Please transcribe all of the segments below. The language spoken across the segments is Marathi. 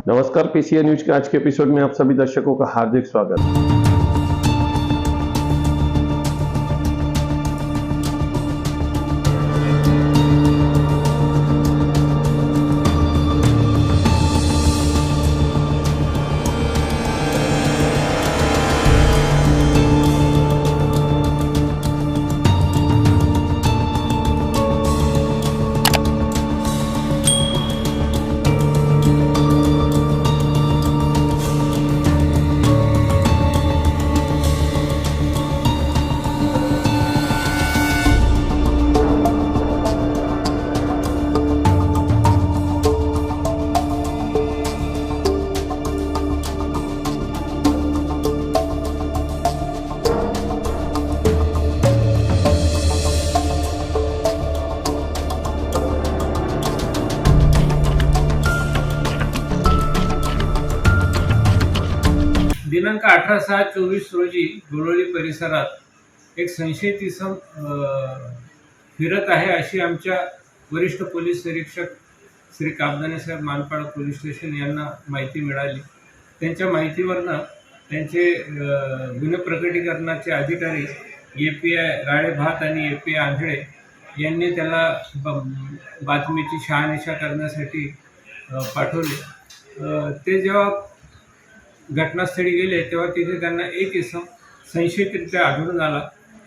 नमस्कार, पीसीए न्यूज के आज के एपिसोड में आप सभी दर्शकों का हार्दिक स्वागत। दिनांक 18/6/24 रोजी गोळवली परिसरात एक संशयित इसम फिरत आहे अशी आमच्या वरिष्ठ पोलीस निरीक्षक श्री काबदाने साहेब मानपाडा पोलीस स्टेशन यांना माहिती मिळाली। त्यांच्या माहितीवरनं त्यांचे गुन्हे प्रकटीकरणाचे अधिकारी API राळेभात आणि API आंधळे यांनी त्याला बातमीची शहानिशा करण्यासाठी पाठवले। ते जेव्हा घटनास्थळी गेले तेव्हा तिथे त्यांना एक इसम संशयितरित्या आढळून आला।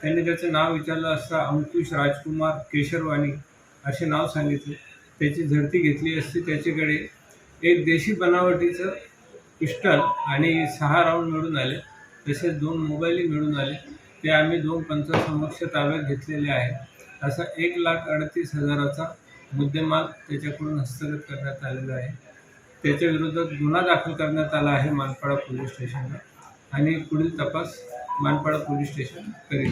त्यांनी त्याचं नाव विचारलं असता अंकुश राजकुमार केशरवाणी असे नाव सांगितले। त्याची झडती घेतली असती त्याच्याकडे एक देशी बनावटीचं पिस्टल आणि 6 राऊंड मिळून आले, तसेच 2 मोबाईलही मिळून आले। ते आम्ही 2 पंचांसमक्ष ताब्यात घेतलेले आहे। असा 1,38,000चा मुद्देमाल त्याच्याकडून हस्तगत करण्यात आलेला आहे। त्याच्या विरोधात गुन्हा दाखल करण्यात आला आहे मानपाडा पोलीस स्टेशनला आणि पुढील तपास मानपाडा पोलीस स्टेशन करेल।